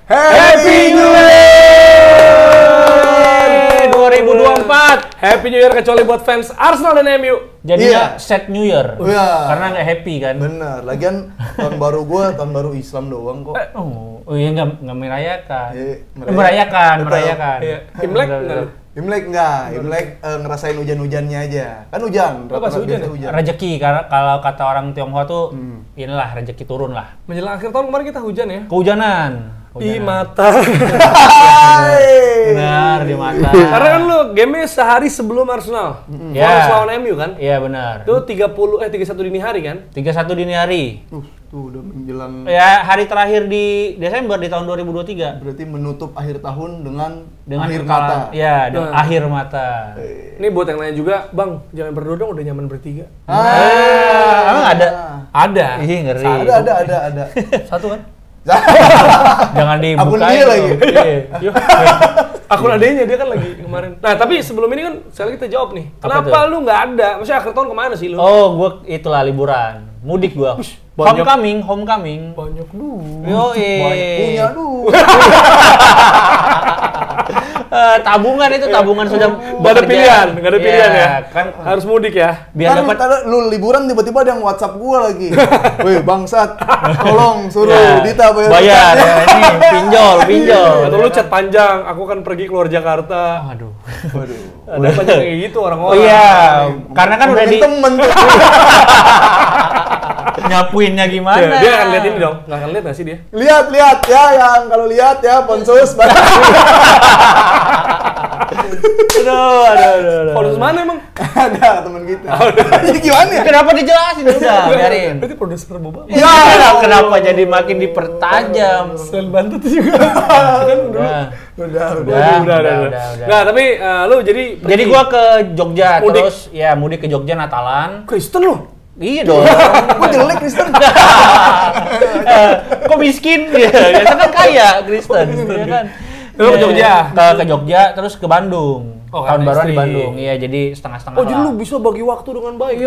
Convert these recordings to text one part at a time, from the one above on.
Happy New Year 2024. Happy New Year kecuali buat fans Arsenal dan MU. Jadinya sad New Year. Karena nggak happy kan. Bener. Lagian tahun baru gua tahun baru Islam doang kok. Oh iya nggak merayakan. Merayakan. Merayakan. Iya. Imlek enggak? Imlek enggak. Imlek ngerasain hujan-hujannya aja. Kan hujan. Pas hujan. Rezeki kalau kata orang Tionghoa tuh inilah rezeki turun lah. Menjelang akhir tahun kemarin kita hujan ya. Kehujanan. Di mata. Benar, di mata. Karena kan lu game sehari sebelum Arsenal. Harus lawan MU kan? Iya benar. Itu 31 dini hari kan? 31 dini hari. Tuh udah menjelang Ya, hari terakhir di Desember di tahun 2023. berarti menutup akhir tahun dengan akhir kekalahan. mata. Iya, akhir mata. Ini buat yang lain juga, Bang, jangan berdua dong, udah nyaman bertiga. Emang ada? Ada. Ih, ngeri. Ada. Satu kan? Jangan dibuka. Akun dia lagi. Yuk. Akun adanya dia kan lagi kemarin. Nah, tapi sebelum ini kan sekali kita jawab nih. Kenapa lu nggak ada? Maksudnya akhir tahun kemana sih lu? Oh, gua itulah liburan. Mudik gua. Homecoming. Banyak duit. Punya duit. Tabungan sudah Nggak ada pilihan ya. Kan Harus mudik ya. biar dapat lu liburan tiba-tiba ada yang WhatsApp gua lagi. Weh, bangsat. Tolong suruh Dita bayar. Ya, ini pinjol. Atau lu chat panjang, aku kan pergi keluar Jakarta. Aduh. Ada banyak kayak gitu orang-orang. Oh iya, karena kan udah di temen tuh. nyapuinnya gimana? Dia akan lihat ini dong. Nggak akan lihat nggak sih dia? Lihat ya yang kalau lihat ya Ponsus banyak. Aduh. Kalau mana emang? Ada teman kita. Jadi gimana ya? Kenapa dijelasin udah, biarin. Berarti produser boba. Ya, kenapa jadi makin dipertajam? Selain Bantet juga. Udah. Nah, tapi lu jadi Gua ke Jogja mudik. terus ya mudik ke Jogja Natalan. Kristen lu. Iya dong. Gua jelek Kristen. Kok miskin dia? Biasa kan kaya Kristen, ya kan? Lu ke Jogja. Ke Jogja terus ke Bandung. Oh, Tahun karena baruan di istri. Bandung. Iya, jadi setengah-setengah. Oh, jadi lah. lu bisa bagi waktu dengan baik.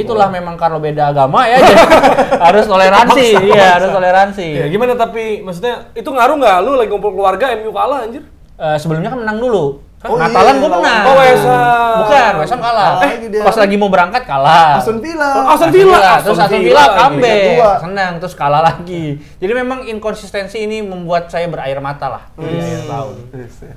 Itulah memang kalau beda agama ya, jadi harus toleransi. Iya, harus toleransi. Ya, gimana tapi maksudnya itu ngaruh nggak lu lagi ngumpul keluarga MU kalah anjir? Sebelumnya kan menang dulu. Oh, Natalan iya, gua menang. Oh, West Ham. Bukan, West Ham kalah. Lagi dia. Pas lagi mau berangkat kalah. Aston Villa. Aston Villa. Terus Aston Villa comeback. Senang, terus kalah lagi. Jadi memang inkonsistensi ini membuat saya berair mata lah di akhir tahun.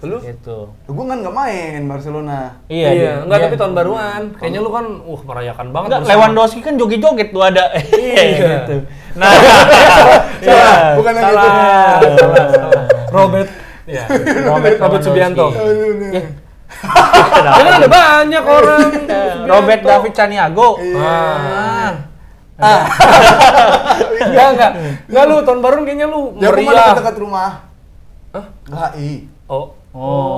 Lu? Gitu. Gua kan nggak main Barcelona. Iya, enggak tapi tahun baruan. Kayaknya lu kan merayakan banget. Enggak, bersama. Lewandowski kan joget-joget tuh ada. Iya. Gitu. Nah, Bukan yang itu. salah. Robert. Ya, Robert Subianto. Lewandowski. Ya kan ada banyak orang. Robert David Caniago. Enggak lu tahun baru kayaknya lu Ya gua meriah. dekat rumah. Hah? HI. Oh.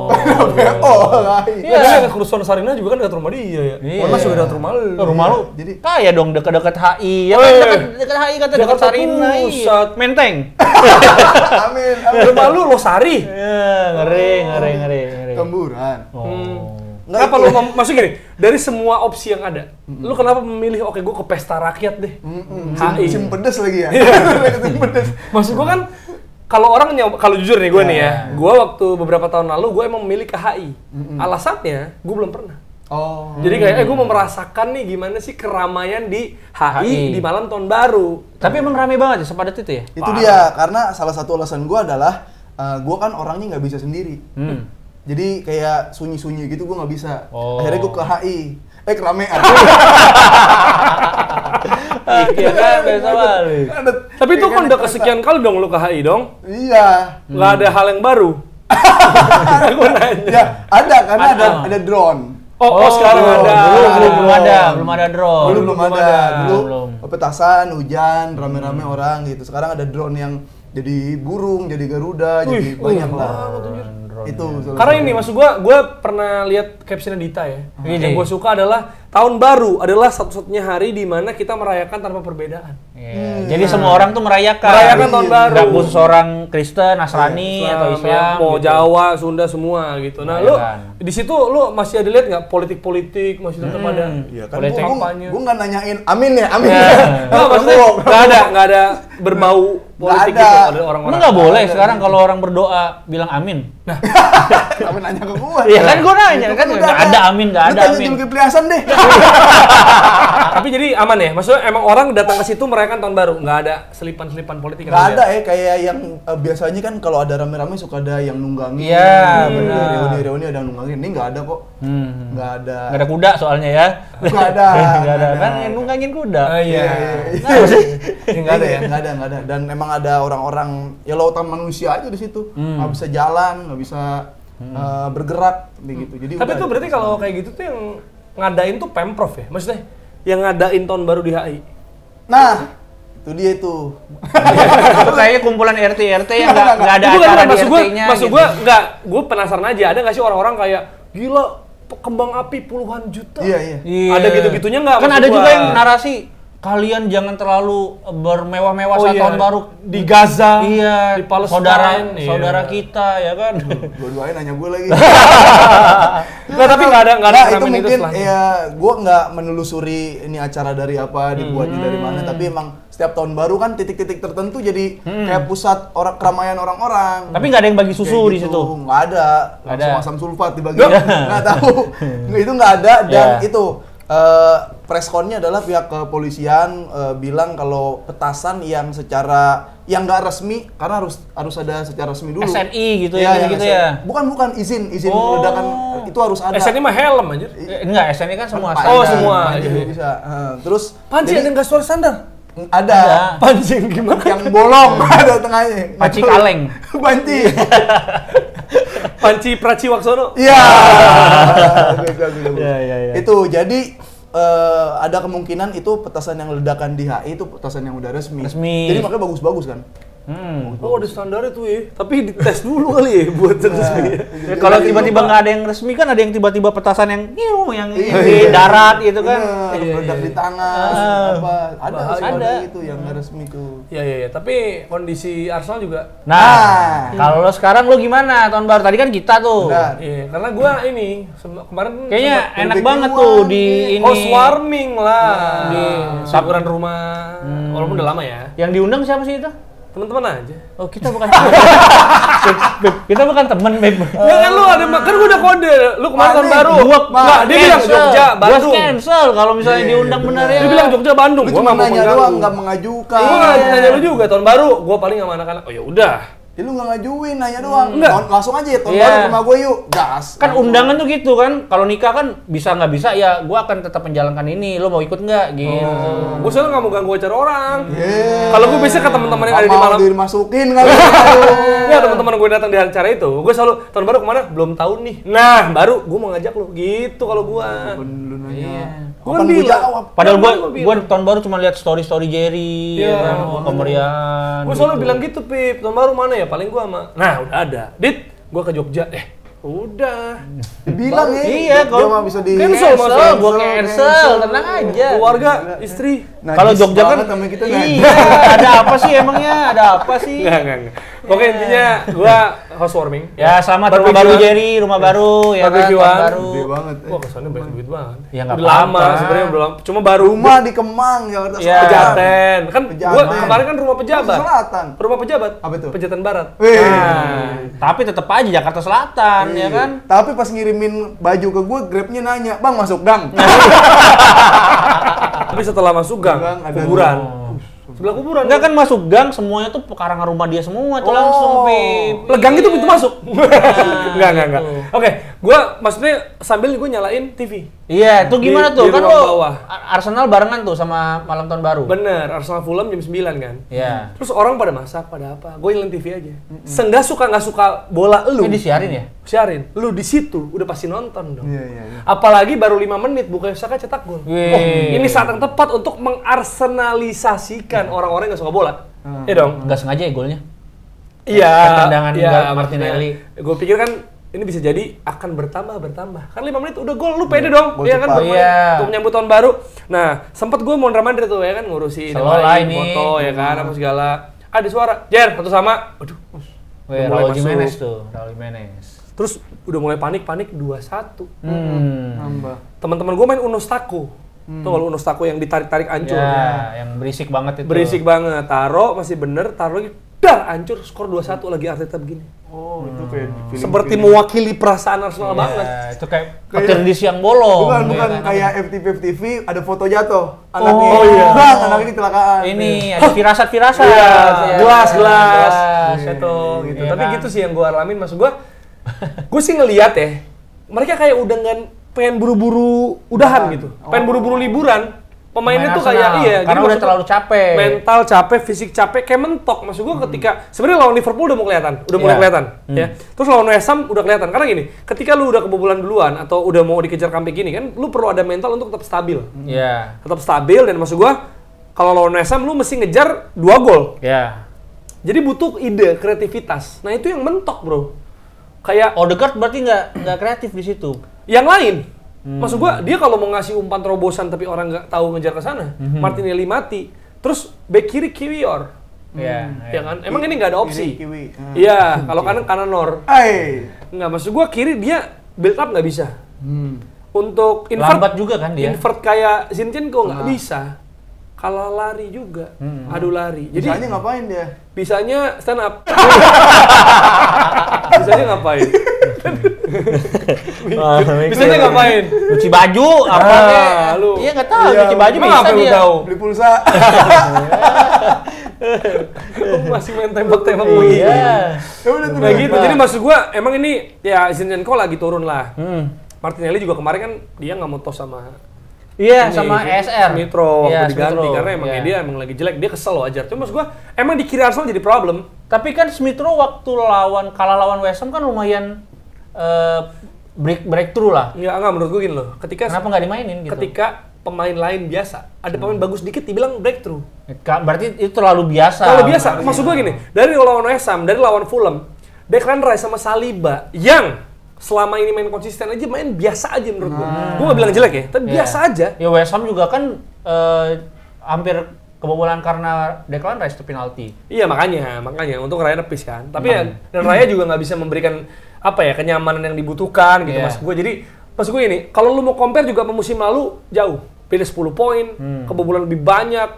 HI. Iya, dia kerusuhan Sarina juga kan dekat rumah dia ya. Iya. Mas juga dekat rumah lu. Rumah lu Jadi kaya dong dekat-dekat HI. Ya Oh, kan iya. dekat HI kata dekat Jakarta Sarina. Pusat. Menteng. amin. Rumah lu Losari. Ya, ngeri. Temburan. Oh. Kenapa lu masuk gini? Dari semua opsi yang ada, lu kenapa memilih oke gue ke pesta rakyat deh? HI. Sim pedes lagi ya. Sim pedes. Maksud gue kan kalau kalau jujur nih gue nih ya, gue waktu beberapa tahun lalu gue emang memilih ke HI. Alasannya gue belum pernah. Oh. Jadi kayak gue mau merasakan nih gimana sih keramaian di HI di malam tahun baru. Tapi emang rame banget ya sepadat itu ya? Itu dia, karena salah satu alasan gua adalah gua kan orangnya nggak bisa sendiri. Jadi kayak sunyi-sunyi gitu gua nggak bisa. Oh. Akhirnya gua ke HI. Keramaian. Iya kan, biasa balik. Tapi itu kan udah kesekian kali dong lu ke HI dong. Iya. Nggak ada hal yang baru. Gue nanya. Ya, ada karena ada drone. Oh, sekarang ada. Belum ada drone. Belum ada. Dulu Belum. petasan, hujan, rame-rame orang gitu. Sekarang ada drone yang jadi burung, jadi garuda, jadi banyak lah. Itu. Karena ini maksud gue pernah lihat captionnya Dita ya. Yang gue suka adalah tahun baru adalah satu-satunya hari di mana kita merayakan tanpa perbedaan. Jadi semua orang tuh merayakan tahun baru. Nggak khusus orang Kristen, Nasrani atau Islam, mau gitu. Jawa, Sunda semua gitu. Nah, lu di situ lu masih ada lihat nggak politik masih tetap ada? Iya kan, Politik. gue nggak nanyain amin ya, amin. Nggak, maksudnya nggak ada berbau politik Nggak ada. gitu. Ada orang-orang. Emang nggak boleh sekarang kalau orang berdoa bilang amin? Kenapa nanya ke gue? Iya kan gue nanya kan Itu nggak ada amin, nggak ada Lu tanya amin. Zulkifli Hasan deh. Tapi jadi aman ya? Maksudnya emang orang datang ke situ merayakan tahun baru, nggak ada selipan-selipan politik? Nggak ada ya, kayak yang biasanya kan kalau ada rame-rame suka ada yang nunggangin. Iya, benar. Reuni-reuni ada yang nunggangin. Ini nggak ada kok. Nggak ada. Nggak ada kuda soalnya ya. Nggak ada. Nggak ada kan yang nunggangin kuda. Iya. Nggak ada ya? Nggak ada. Dan emang ada orang-orang ya lautan manusia aja di situ. Nggak bisa jalan, nggak bisa bergerak begitu. Jadi Tapi itu berarti kalau kayak gitu tuh yang ngadain tuh Pemprov ya? Maksudnya yang ngadain tahun baru di HI? Nah, itu dia tuh. Itu kayaknya kumpulan RT yang nggak ada acara di RT-nya. Maksud gue penasaran aja, ada nggak sih orang-orang kayak gila kembang api puluhan juta? Iya. Ada gitu-gitunya nggak? Kan ada juga yang narasi kalian jangan terlalu bermewah-mewah saat tahun baru di Gaza, iya, di Palestina, saudara kita ya kan. Dua-duanya nanya gue lagi. Nggak, tapi nggak ada itu mungkin ya gue nggak menelusuri ini acara dari apa, dibuatnya dari mana, tapi emang setiap tahun baru kan titik-titik tertentu jadi kayak pusat keramaian orang-orang. Tapi nggak ada yang bagi susu di situ. Nggak ada. Ada. Asam sulfat dibagi. Nggak tahu. Itu nggak ada dan itu pressconnya adalah pihak kepolisian bilang kalau petasan yang nggak resmi, karena harus ada secara resmi dulu. SNI gitu ya, gitu ya. Bukan izin ledakan itu harus ada. SNI mah helm aja. Enggak, SNI kan semua. Semua. Iya. Bisa. Terus Panci ada nggak suara sandar? Ada. Panci yang gimana? Yang bolong ada tengahnya. Panci kaleng. Panci. Panci Praci Waksono. Iya. Iya. Itu jadi ada kemungkinan itu petasan yang ledakan di HI itu petasan yang udah resmi. Jadi makanya bagus-bagus kan. Oh, ada standar itu ya. Tapi dites dulu kali ya buat resmi. Ya, kalau tiba-tiba nggak ada yang resmi kan ada yang tiba-tiba petasan yang di darat gitu kan. Meledak di tangan. Ada itu yang nggak resmi tuh. Iya. Tapi kondisi Arsenal juga. Nah, kalau lo sekarang lo gimana tahun baru? Tadi kan kita tuh. Iya, karena gua ini kemarin kayaknya enak banget tuh di ini. Housewarming lah di syukuran rumah. Walaupun udah lama ya. Yang diundang siapa sih itu? Teman-teman aja. Oh, kita bukan kita bukan teman, Beb. Ya kan lu ada kan gua udah kode. Lu kemarin tahun baru. Enggak, dia bilang Jogja, Bandung. Gua cancel kalau misalnya diundang benar ya. Dia bilang Jogja, Bandung. Lu Gua cuma enggak mau nanya mengganggu. doang, nggak mengajukan. Gua nanya lu juga tahun baru. Gua paling sama anak-anak. Oh ya udah. Ya lu nggak ngajuin, nanya doang. Enggak. Langsung aja tahun baru rumah gue yuk. Gas. Kan undangan tuh gitu kan. Kalau nikah kan bisa nggak bisa ya gua akan tetap menjalankan ini. Lo mau ikut nggak gitu. Gua soalnya nggak mau ganggu acara orang. Kalau gua biasa ke teman-teman yang ada di malam. Dimasukin kali. Ya teman-teman gue datang di acara itu, gue selalu tahun baru kemana? Belum tahu nih. Nah baru gue mau ngajak lo, gitu kalau gue. Lu nanya. Gue kan bilang. Padahal gue tahun baru cuma lihat story Jerry, ya kan, kemeriahan. Gue selalu bilang gitu, Pip. Tahun baru mana ya? Paling gue sama. Nah udah ada. Dit, gue ke Jogja. Udah. Bilang ya. Iya, kalau mah bisa di cancel, gue cancel, tenang aja. Keluarga, istri. Kalau Jogja kan, iya, ada apa sih emangnya? Ada apa sih? Enggak. Pokoknya intinya gue housewarming. Ya sama rumah baru Jerry, rumah baru ya kan, tahun baru. Gede banget. Wah kesannya banyak duit banget. Ya nggak udah lama sebenarnya udah lama. Cuma baru rumah di Kemang, Jakarta Selatan. Pejaten. Kan gue kemarin kan rumah pejabat. Selatan. Rumah pejabat. Apa itu? Pejaten Barat. Tapi tetap aja Jakarta Selatan ya kan. Tapi pas ngirimin baju ke gue, Grabnya nanya, "Bang, masuk gang?" Tapi setelah masuk gang, kuburan. Sebelah kuburan. Enggak kan masuk gang, semuanya tuh pekarangan rumah dia semua tuh langsung, Pip. Legang itu pintu masuk. Enggak. Oke, gua maksudnya sambil gue nyalain TV. Iya, itu gimana tuh? Di Kan ruang lo bawah. Arsenal barengan tuh sama malam tahun baru. Bener, Arsenal Fulham jam 9 kan. Iya. Terus orang pada masak, pada apa? Gue nyalain TV aja. Nggak suka bola lu. Ini disiarin ya? Siarin. Lu di situ udah pasti nonton dong. Iya. Apalagi baru 5 menit Bukayo Saka cetak gol. Wih. Oh, ini saat yang tepat untuk mengarsenalisasikan orang-orang yang nggak suka bola. Iya dong. Enggak sengaja ya golnya? Iya. Tendangan Martinelli. Gue pikir kan ini bisa jadi akan bertambah. Kan 5 menit udah gol, lu pede dong. Gol Iya kan? cepat. Untuk menyambut tahun baru. Nah, sempat gue mau Real Madrid tuh ya kan ngurusin foto ya kan apa segala. Ada suara, Jer, satu sama. Aduh. Raul Jimenez tuh, Raul Jimenez. Terus udah mulai panik 2-1. Nambah. Teman-teman gue main Uno Stako. Tuh kalau Uno Stako yang ditarik-tarik hancur. Ya, yang berisik banget itu. Berisik banget. Taro masih bener, taro lagi dar hancur, skor 2-1 lagi Arteta begini. Oh, itu kayak film. Seperti mewakili perasaan Arsenal banget. Itu kayak petir di siang bolong. Bukan kayak FTV ada foto jatuh. Anaknya kecelakaan. Ini ada firasat-firasat. Gelas. Itu Gitu. Tapi gitu sih yang gue alamin, maksud gue sih ngeliat ya, mereka kayak udah pengen buru-buru udahan gitu, pengen buru-buru liburan. Pemainnya tuh kayak karena udah terlalu capek. Mental capek, fisik capek, kayak mentok. Maksud gue ketika sebenarnya lawan Liverpool udah mulai kelihatan, ya. Terus lawan West Ham udah kelihatan. Karena gini, ketika lu udah kebobolan duluan atau udah mau dikejar comeback gini kan, lu perlu ada mental untuk tetap stabil. Iya. Tetap stabil dan maksud gue kalau lawan West Ham lu mesti ngejar 2 gol. Iya. Jadi butuh ide, kreativitas. Nah, itu yang mentok, Bro. Kayak Odegaard berarti nggak kreatif di situ. yang lain. Maksud gua dia kalau mau ngasih umpan terobosan tapi orang nggak tahu ngejar ke sana, Martinelli mati. Terus back kiri Kiwior. Iya. Ya kan? Emang ini nggak ada opsi. Kiwi. Iya, kalau kanan Nor. Nggak, maksud gua kiri dia build up nggak bisa. Untuk Lambat juga kan dia. invert kayak Zinchenko nggak bisa. Kalah lari juga. Adu lari. Jadi Bisanya ngapain dia? bisanya stand up. Bisanya ngapain? Bisanya ngapain? Cuci baju apa lu. Iya nggak tahu, Iya, cuci baju emang bisa apa lu dia. tahu? Beli pulsa. Lu masih main tembak-tembak Iya. begitu. Ya udah tuh. Kayak gitu. Jadi maksud gua emang ini ya Zinchenko lagi turun lah. Martinelli juga kemarin kan dia nggak mau tos sama Iya, ini, sama ESR. Smith-Rowe Iya, waktu diganti Smith-Rowe. karena emang Iya. dia emang lagi jelek, dia kesel wajar. Cuma maksud gua emang di kiri Arsenal jadi problem. Tapi kan Smith-Rowe waktu kalah lawan West Ham kan lumayan breakthrough lah. Enggak menurut gua gini loh. Kenapa nggak dimainin gitu? Ketika pemain lain biasa, ada pemain bagus dikit dibilang breakthrough. Berarti itu terlalu biasa. Kalau biasa, maksud gua gini, dari lawan West Ham, dari lawan Fulham, Declan Rice sama Saliba yang selama ini main konsisten aja, main biasa aja menurut gua. Gua nggak bilang jelek ya, tapi biasa aja. Ya West Ham juga kan hampir kebobolan karena Declan Rice itu penalti. Iya makanya untuk Raya nepis kan. Tapi ya, dan Raya juga nggak bisa memberikan apa ya kenyamanan yang dibutuhkan gitu maksud gue. Jadi maksud gue ini, kalau lu mau compare juga sama musim lalu jauh, beda 10 poin, kebobolan lebih banyak,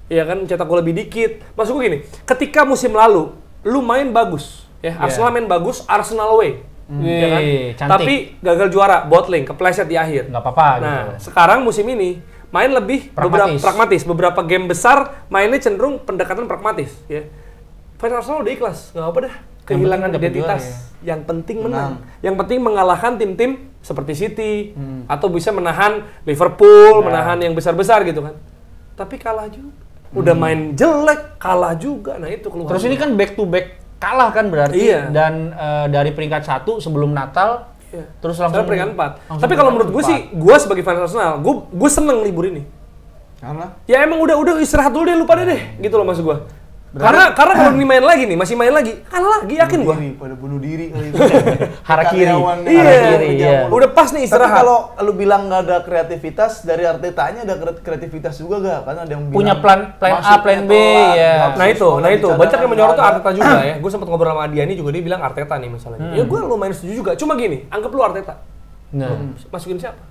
ya kan cetak gol lebih dikit. Maksud gue gini, ketika musim lalu lu main bagus, ya Arsenal main bagus, Arsenal way. Ya kan? Cantik. Tapi gagal juara, bottling, kepleset di akhir. Nggak apa-apa Nah, gitu. sekarang musim ini main lebih Pragmatis. beberapa game besar mainnya cenderung pendekatan pragmatis ya. Fans Arsenal udah ikhlas, nggak apa dah kehilangan identitas. Yang penting menang. Yang penting mengalahkan tim-tim seperti City atau bisa menahan Liverpool, menahan yang besar-besar gitu kan. Tapi kalah juga. Udah main jelek, kalah juga. Nah, itu keluar. Terus ini kan back to back kalah kan berarti dan dari peringkat 1 sebelum Natal terus langsung peringkat 4. Tapi kalau menurut gue sih, gue sebagai fans Arsenal, gue seneng libur ini. Karena? Ya emang udah istirahat dulu deh, lupa deh, gitu loh maksud gue. Karena kalau ini main lagi nih, masih main lagi, kalah lagi, yakin gue. Pada bunuh diri kali itu. Harakiri. Iya. Udah pas nih Tapi istirahat. kalau lu bilang nggak ada kreativitas, dari Artetanya ada kreativitas juga gak? Karena ada yang punya bilang plan A, plan B ya. Nah itu, banyak yang menyorot tuh Arteta juga ya. Gue sempat ngobrol sama Diani juga, dia bilang Arteta nih masalahnya. Ya gue lumayan setuju juga. Cuma gini, anggap lu Arteta. Masukin siapa?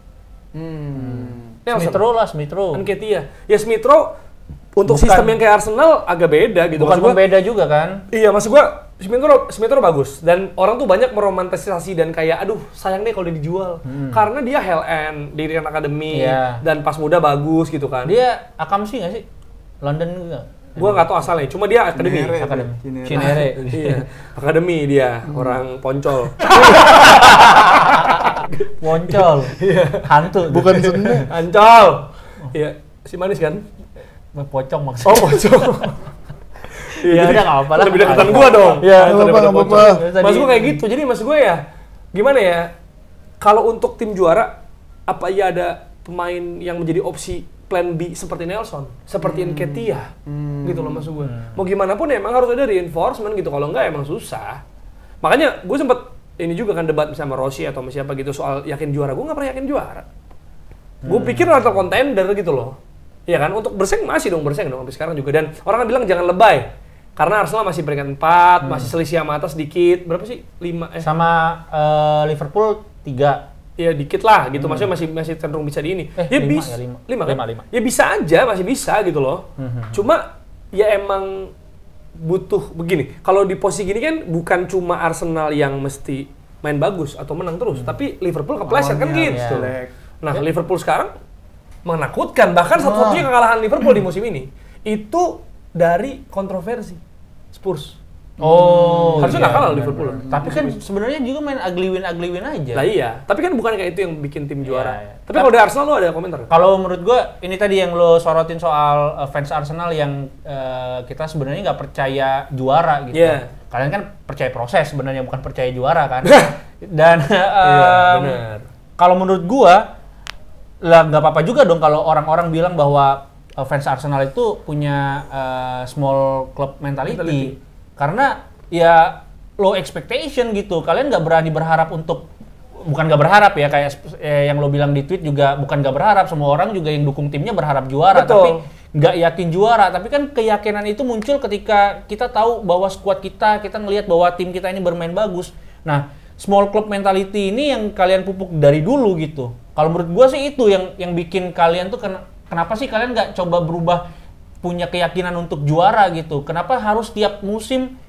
Smith-Rowe. Nketiah. Ya Smith-Rowe untuk sistem yang kayak Arsenal agak beda gitu. Bukan pembeda juga kan? Iya, maksud gua Smith-Rowe bagus dan orang tuh banyak meromantisasi dan kayak aduh sayang deh kalau dia dijual. Karena dia hell end, dirikan akademi dan pas muda bagus gitu kan. Dia Akamsi nggak sih? London juga. Gua nggak tahu asalnya, cuma dia akademi. Cinere. Iya, akademi dia, orang Poncol. Poncol. Hantu. bukan seni. Ancol. Iya, si manis kan? Pocong maksudnya. Oh, Poncol. Ya udah nggak apa-apa lah. Lebih deketan gua dong. Iya, daripada nggak Poncol. apa-apa. Maksud gua kayak gitu. Jadi maksud gua ya gimana ya? Kalau untuk tim juara apa ya ada pemain yang menjadi opsi plan B seperti Nelson, seperti Nketiah. Gitu loh maksud gua. Mau gimana pun ya emang harus ada reinforcement gitu. Kalau enggak emang susah. Makanya gue sempet ini juga kan debat sama Rossi atau sama siapa gitu soal yakin juara. Gue nggak pernah yakin juara. Gue pikir title contender gitu loh. Iya kan, untuk bersaing dong sampai sekarang juga. Dan orang kan bilang jangan lebay. Karena Arsenal masih peringkat 4, masih selisih sama atas dikit. Berapa sih? 5 Sama Liverpool 3. Ya dikit lah gitu, maksudnya masih cenderung bisa di ini. Ya bisa, 5 kan? Ya bisa aja, masih bisa gitu loh. Cuma ya emang butuh begini. Kalau di posisi gini kan bukan cuma Arsenal yang mesti main bagus atau menang terus, tapi Liverpool kepleset kan gitu. Nah, Liverpool sekarang menakutkan, bahkan satu-satunya kekalahan Liverpool di musim ini itu dari kontroversi Spurs. Harusnya nggak kalah Liverpool. Tapi kan sebenarnya juga main ugly win aja. Lah iya, tapi kan bukan kayak itu yang bikin tim juara. Iya. Tapi kalau dari Arsenal lo ada komentar? Kalau menurut gua ini tadi yang lo sorotin soal fans Arsenal yang kita sebenarnya nggak percaya juara gitu. Yeah. Kalian kan percaya proses sebenarnya, bukan percaya juara kan. Dan kalau menurut gua lah nggak apa-apa juga dong kalau orang-orang bilang bahwa fans Arsenal itu punya small club mentality. Karena ya low expectation gitu. Kalian nggak berani berharap untuk, bukan nggak berharap ya, kayak yang lo bilang di tweet juga, bukan nggak berharap. Semua orang juga yang dukung timnya berharap juara. Betul. Tapi nggak yakin juara. Tapi kan keyakinan itu muncul ketika kita tahu bahwa squad kita ngelihat bahwa tim kita ini bermain bagus. Nah, small club mentality ini yang kalian pupuk dari dulu gitu. Kalau menurut gua sih itu yang bikin kalian tuh kenapa sih kalian nggak coba berubah, punya keyakinan untuk juara gitu? Kenapa harus tiap musim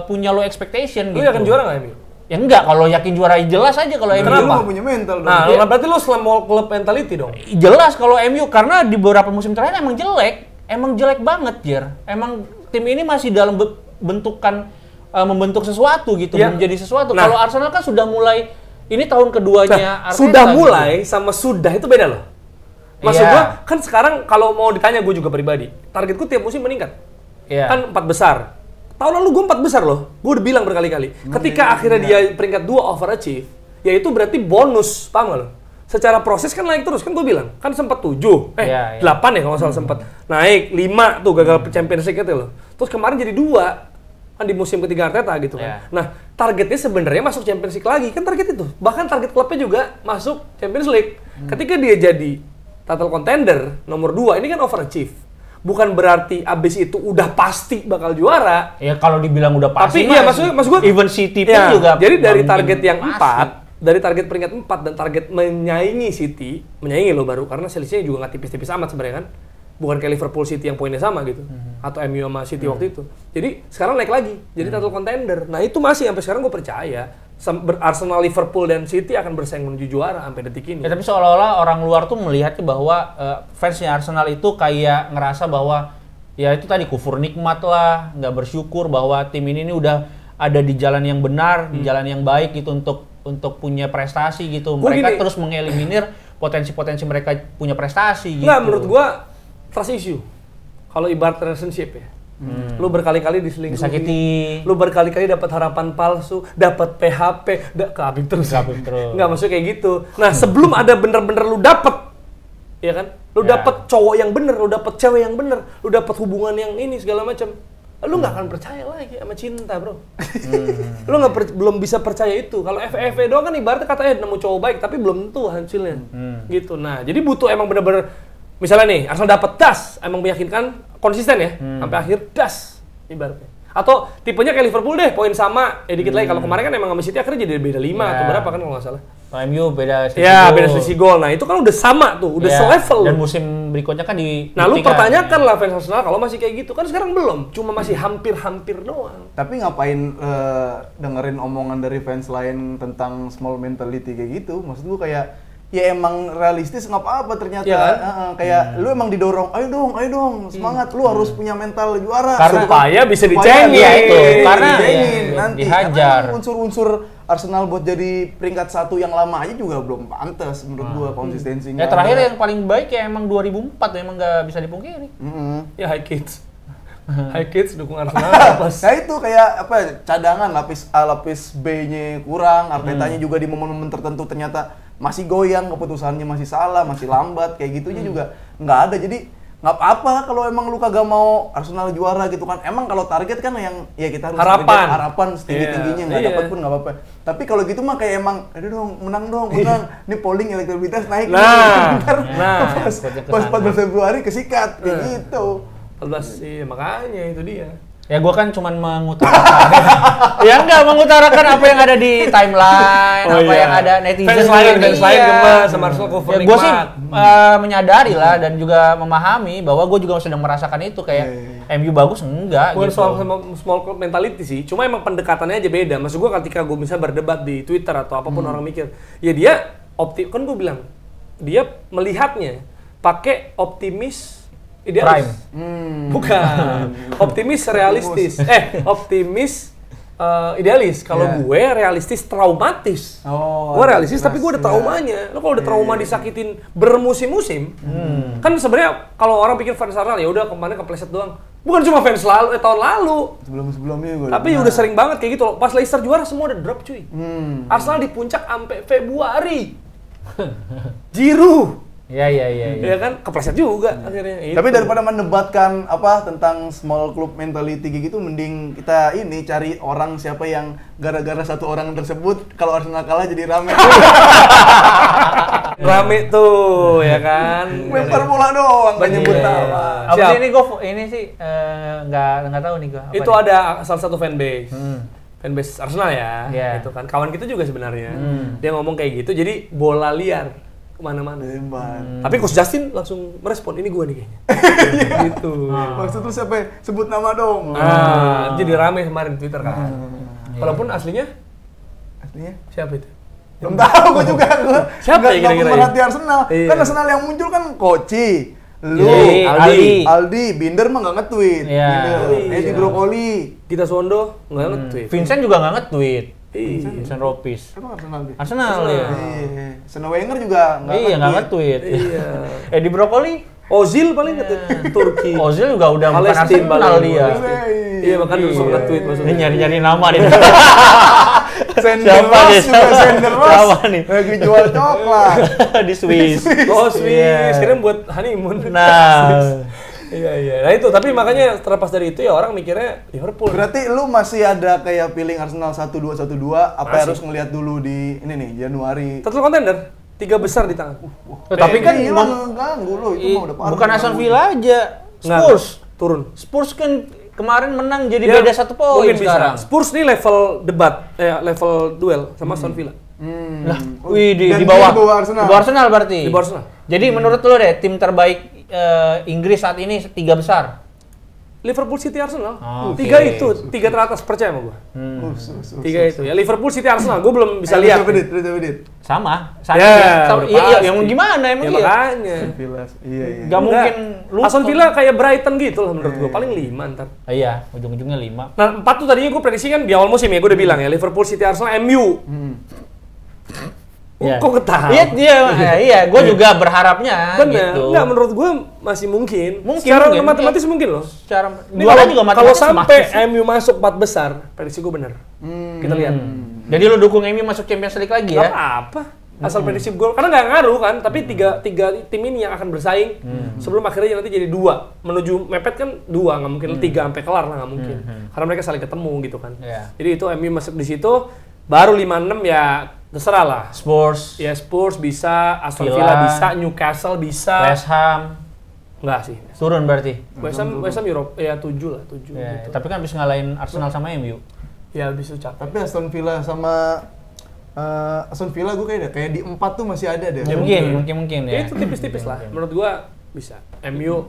punya low expectation gitu? Lu yakin juara nggak, MU? Ya enggak, kalau yakin juara jelas aja kalau MU. Kenapa? Lu nggak punya mental dong. Nah, berarti lu small club mentality dong? Jelas kalau MU, karena di beberapa musim terakhir emang jelek banget, Jer. Emang tim ini masih dalam bentukan membentuk sesuatu gitu, menjadi sesuatu. Nah, kalau Arsenal kan sudah mulai, ini tahun keduanya Arteta. Sudah mulai gitu. Sama sudah itu beda loh. Maksud gua kan sekarang kalau mau ditanya gue juga pribadi, targetku tiap musim meningkat. Kan 4 besar. Tahun lalu gue 4 besar loh. Gue udah bilang berkali-kali. Ketika akhirnya dia peringkat 2 overachieve, ya itu berarti bonus, paham gak lo? Secara proses kan naik terus, kan gue bilang. Kan sempat 7, 8 ya kalau nggak salah sempat. Naik 5 tuh gagal Champions League itu loh. Terus kemarin jadi 2 kan di musim ketiga Arteta gitu kan. Nah, targetnya sebenarnya masuk Champions League lagi, kan target itu. Bahkan target klubnya juga masuk Champions League. Ketika dia jadi title contender nomor 2, ini kan overachieve. Bukan berarti abis itu udah pasti bakal juara. Ya kalau dibilang udah pasti. Tapi iya maksud gua even City pun juga. Jadi dari target yang 4, dari target peringkat 4 dan target menyaingi City, menyaingi lo baru karena selisihnya juga nggak tipis-tipis amat sebenarnya kan. Bukan kayak Liverpool City yang poinnya sama gitu. Atau MU sama City waktu itu. Jadi sekarang naik lagi jadi title contender. Nah, itu masih sampai sekarang gue percaya Arsenal, Liverpool, dan City akan bersaing menuju juara sampai detik ini. Ya, tapi seolah-olah orang luar tuh melihatnya bahwa fansnya Arsenal itu kayak ngerasa bahwa ya itu tadi kufur nikmat lah, nggak bersyukur bahwa tim ini udah ada di jalan yang benar, di jalan yang baik gitu untuk punya prestasi gitu. Mereka terus mengeliminir potensi-potensi mereka punya prestasi gitu. Nggak, menurut gua trust issue. Kalau ibarat relationship ya. Lu berkali-kali diselingkuhi, disakiti, lu berkali-kali dapat harapan palsu, dapat PHP, kabin terus. Nggak, maksudnya kayak gitu. Nah, sebelum ada bener-bener lu dapet, ya kan? Lu dapet cowok yang bener, lu dapet cewek yang bener, lu dapet hubungan yang ini segala macam. Lu nggak akan percaya lagi sama cinta, bro. Lu belum bisa percaya itu. Kalau FFV doang kan ibaratnya katanya nemu cowok baik, tapi belum tentu hasilnya. Gitu. Nah, jadi butuh emang bener-bener, misalnya nih, Arsenal dapet das, emang meyakinkan, konsisten ya, sampai akhir das ibaratnya. Atau tipenya kayak Liverpool deh, poin sama, dikit lagi. Kalau kemarin kan emang sama City akhirnya jadi beda 5 atau berapa kan kalau nggak salah. MU beda selisih gol. Beda selisih gol. Nah, itu kan udah sama tuh, udah selevel. Dan musim berikutnya kan Nah, lu pertanyakan lah fans Arsenal kalau masih kayak gitu. Kan sekarang belum, cuma masih hampir-hampir doang. Tapi ngapain dengerin omongan dari fans lain tentang small mentality kayak gitu? Maksud gua kayak ya emang realistis nggak apa-apa ternyata. Kayak lu emang didorong, ayo dong, semangat, lu harus punya mental juara. Karena supaya bisa dicengin. Karena nanti dihajar. Unsur-unsur Arsenal buat jadi peringkat 1 yang lama aja juga belum pantas menurut gua konsistensinya. Ya terakhir yang paling baik ya emang 2004, emang nggak bisa dipungkiri. Ya High Kids dukung Arsenal. Nah itu kayak apa? Cadangan lapis A, lapis B-nya kurang, Artetanya juga di momen-momen tertentu ternyata masih goyang, keputusannya masih salah, masih lambat, kayak gitunya juga nggak ada. Jadi nggak apa-apa kalau emang lu kagak mau Arsenal juara gitu kan. Emang kalau target kan yang ya kita harus harapan setinggi-tingginya, nggak dapat pun nggak apa-apa. Tapi kalau gitu mah kayak emang, aduh dong, menang. Ini polling elektabilitas naik. Pas 14 Februari kesikat kayak gitu. 14 sih, makanya itu dia. Ya gue kan cuman mengutarakan. Ya enggak, mengutarakan apa yang ada di timeline, yang ada netizen. Fans lain gemas sama Arsenal cover ya, gue sih menyadari lah dan juga memahami bahwa gue juga sedang merasakan itu kayak MU bagus enggak bukan gitu. soal small club mentality sih, cuma emang pendekatannya aja beda. Maksud gue ketika gue bisa berdebat di Twitter atau apapun orang mikir, ya dia kan gue bilang dia melihatnya pakai optimis idealis. Bukan. Optimis realistis. Optimis idealis. Kalau gue realistis traumatis. Gue realistis tapi gue ada traumanya. Lo kalau udah trauma disakitin bermusim-musim, kan sebenarnya kalau orang pikir fans Arsenal ya udah kemarin kepleset doang. Bukan cuma fans tahun lalu. Sebelum-sebelumnya gue. Tapi udah sering banget kayak gitu loh. Pas Leicester juara semua udah drop cuy. Arsenal di puncak sampai Februari. Giroud. Iya kan kepleset juga akhirnya. Tapi daripada mendebatkan tentang small club mentality gitu, mending kita ini cari orang siapa yang gara-gara satu orang tersebut kalau Arsenal kalah jadi rame. Rame tuh ya kan. Lempar bola doang, gak nyebut nama. Apa sih ini sih nggak tahu nih gue. Itu ada salah satu fanbase. Fanbase Arsenal ya. Itu kan kawan kita juga sebenarnya. Dia ngomong kayak gitu, jadi bola liar kemana-mana. Tapi Coach Justin langsung merespon, ini gue nih kayaknya. Gitu. Maksud lu siapa? Sebut nama dong. Jadi rame kemarin Twitter kan. Walaupun aslinya siapa itu? Belum tahu gue juga. Siapa ya kira-kira? Pemerhati Arsenal. Kan Arsenal yang muncul kan Koci, lu, Aldi, Binder mah nggak nge-tweet. Edi Brokoli, Gita Sondo nggak nge-tweet. Vincent juga nggak nge-tweet. Vincent Ropis. Emang Arsenal dia? Arsenal ya. Seno Wenger juga nggak nge-tweet. Edi Brokoli, Ozil paling nge-tweet Turki. Ozil juga udah bukan Arsenal dia. Iya makanya langsung nge-tweet maksudnya. Ini nyari-nyari nama nih. Senderos juga Senderos. Siapa nih? Lagi jual coklat di Swiss. Oh Swiss, kirain buat honeymoon. Nah. Iya. Nah itu, tapi makanya terlepas dari itu ya orang mikirnya Liverpool. Berarti lu masih ada kayak feeling Arsenal 1-2 apa harus ngelihat dulu di ini nih Januari. Title contender, 3 besar di tangan. Tapi kan hilang ganggu lu itu mah udah parah. Bukan Aston Villa aja. Spurs turun. Spurs kan kemarin menang jadi beda 1 poin sekarang. Spurs nih level debat, level duel sama Aston Villa. Lah, di bawah Arsenal. Di bawah Arsenal berarti. Di bawah Arsenal. Jadi menurut lo deh tim terbaik Inggris saat ini 3 besar. Liverpool, City, Arsenal. 3 itu, 3 teratas, percaya sama gua. 3 itu ya. Liverpool, City, Arsenal. Gua belum bisa lihat. Sama. Iya, yang gimana emang ya, makanya. Iya. Gak mungkin lupa. Aston Villa kayak Brighton gitu lah menurut gua, paling 5 ntar. Iya, ujung-ujungnya 5. Nah, 4 tuh tadinya gua prediksi kan di awal musim ya, gua udah bilang ya, Liverpool, City, Arsenal, MU. Kok ketawa? Iya, gue juga berharapnya. Bener, gitu. enggak menurut gue masih mungkin. Secara matematis mungkin loh. Secara juga kalau sampai MU masuk 4 besar, prediksi gue bener. Kita lihat. Jadi lo dukung MU masuk Champions League lagi ya? Apa? Asal prediksi gue, karena nggak ngaruh kan. Tapi tiga tim ini yang akan bersaing sebelum akhirnya nanti jadi 2 menuju mepet kan 2, nggak mungkin 3 sampai kelar lah nggak mungkin. Karena mereka saling ketemu gitu kan. Jadi itu MU masuk di situ, baru 5-6 ya. Terserah lah. Spurs bisa, Aston Villa bisa, Newcastle bisa. West Ham. Enggak sih. Turun berarti. West Ham Europe ya 7 lah, 7 ya, gitu. Tapi kan bisa ngalahin Arsenal sama MU. Ya bisa capek. Tapi Aston Villa sama Aston Villa gue kayak di 4 tuh masih ada deh. Ya, mungkin ya. Ya itu tipis-tipis lah. Menurut gua bisa. MU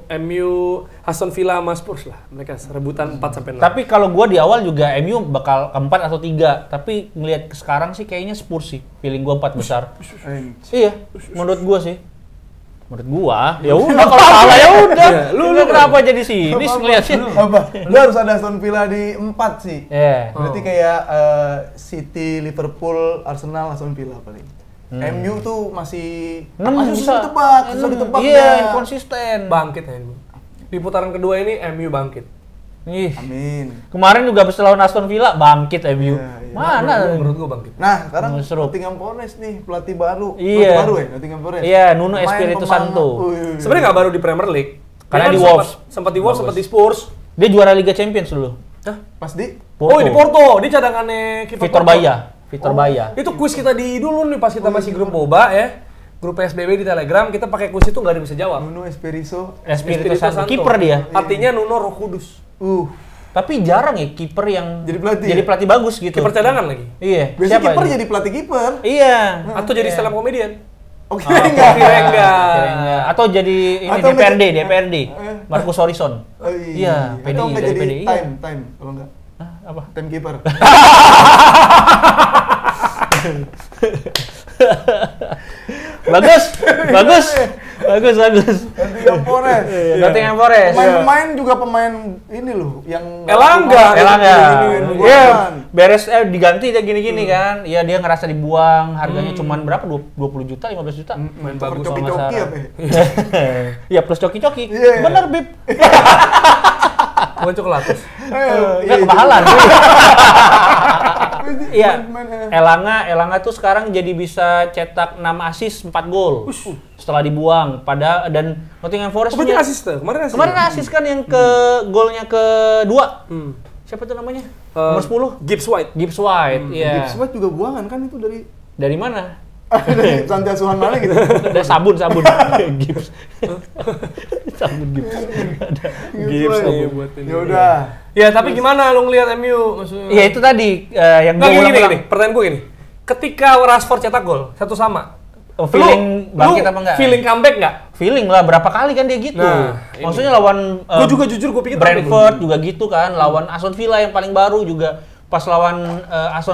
Aston Villa sama Spurs lah. Mereka rebutan 4 sampai 6. Tapi kalau gua di awal juga MU bakal keempat atau 3. Tapi ngelihat ke sekarang sih kayaknya Spurs sih. Feeling gua 4 besar. Iya, menurut gua sih. Menurut gua, ya udah kalau salah ya udah. Lu kenapa jadi sini ngeliatnya? Lu harus ada Aston Villa di 4 sih. Iya. Berarti kayak City, Liverpool, Arsenal, Aston Villa paling. MU tuh masih susah ditebak. Iya, konsisten. Bangkit ya. Di putaran kedua ini MU bangkit. Amin. Kemarin juga habis lawan Aston Villa bangkit MU. Mana? Menurut gua bangkit. Nah, sekarang Nottingham Forest nih pelatih baru. Iya. Pelatih baru ya Nottingham Forest. Iya, Nuno Espirito Santo. Sebenarnya nggak baru di Premier League. Karena Dia di kan Wolves. sempat di Wolves, sempat di Spurs. Dia juara Liga Champions dulu. Hah? Pas di Porto. Oh, di Porto. Dia cadangannya kiper Vitor Porto. Baia. Vitor Baia. Itu kuis kita di dulu nih pas kita masih grup MOBA ya. Grup PSBB di Telegram, kita pakai kuis itu nggak ada yang bisa jawab. Nuno Espirito. Espirito Santo. Kiper dia. Artinya Nuno Roh Kudus. Tapi jarang ya kiper yang Jadi pelatih ya? bagus gitu. Kiper cadangan lagi. Iya. Biasanya kiper ini? jadi pelatih kiper. Iya. Atau jadi stand up comedian. Oke, Oh, enggak. Kira-kira. Atau jadi ini Atau DPRD. Marcus Horizon. Oh, Iya, Atau PDI, enggak dari jadi PDI. time kalau enggak. Hah, apa? Timekeeper. Bagus. Nottingham Forest. Nottingham Forest. Pemain-pemain juga pemain ini loh yang Elangga. Iya, beres diganti dia gini-gini kan. Iya, dia ngerasa dibuang, harganya cuman berapa? 20 juta, 15 juta. Main bagus Coki-coki sama apa ya? Iya, plus coki-coki. Iya. Bener, Bib. Bukan coklatus. Enggak kemahalan. Iya. Main-main, Elanga tuh sekarang jadi bisa cetak 6 assist 4 gol. Setelah dibuang dan Nottingham Forest Berarti punya asis tuh. Kemarin assist kan yang ke golnya kedua. Siapa tuh namanya? Nomor 10? Gibbs White. Gibbs White. Iya. Gibbs White juga buangan kan itu dari Dari mana? dari panti asuhan mana gitu. Ada sabun Gibbs. Sabun Gibbs. Gibbs nih buat ini. Ya udah. Ya, tapi gimana lu ngelihat MU maksudnya? Iya itu tadi yang Nggak, gue gini, ulang-ulang. gini. Pertanyaan gue gini. Ketika Rashford cetak gol, 1-1. Feeling bangkit apa enggak? Feeling comeback nggak? Feeling lah, berapa kali kan dia gitu. Nah, maksudnya lawan Gue juga jujur gue pikir Brentford juga gitu kan, lawan Aston Villa yang paling baru juga pas lawan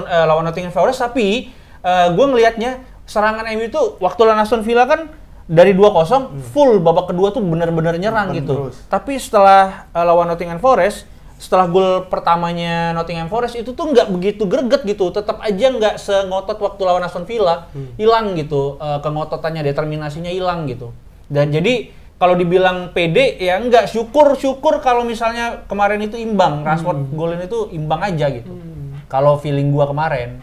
lawan Nottingham Forest, tapi gue ngelihatnya serangan MU itu waktu lawan Aston Villa kan dari 2-0 full babak kedua tuh bener-bener nyerang gitu. Terus. Tapi setelah lawan Nottingham Forest, setelah gol pertamanya Nottingham Forest itu tuh nggak begitu greget gitu, tetap aja nggak sengotot waktu lawan Aston Villa, hilang gitu, kengototannya, determinasinya hilang gitu. Dan jadi kalau dibilang pede ya enggak, syukur kalau misalnya kemarin itu imbang, Rashford golin itu imbang aja gitu. Kalau feeling gua kemarin,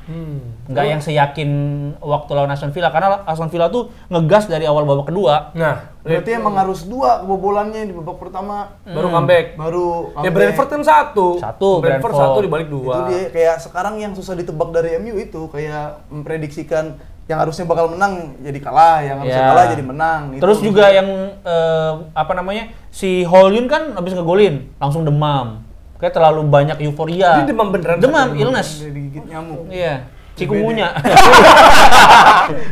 nggak yang seyakin waktu lawan Aston Villa, karena Aston Villa tuh ngegas dari awal babak kedua. Nah, Berarti emang harus 2 kebobolannya di babak pertama. baru comeback. Baru Ya Brentford kan 1. Brentford. 1 dibalik 2. Itu dia kayak sekarang yang susah ditebak dari MU itu kayak memprediksikan yang harusnya bakal menang jadi kalah, yang harusnya Ya. kalah jadi menang. Terus Itu juga yang si Hollywood kan habis ngegolin langsung demam. Kayak terlalu banyak euforia. Dia demam beneran. Demam, illness. dia digigit nyamuk. Iya. Cikungunya.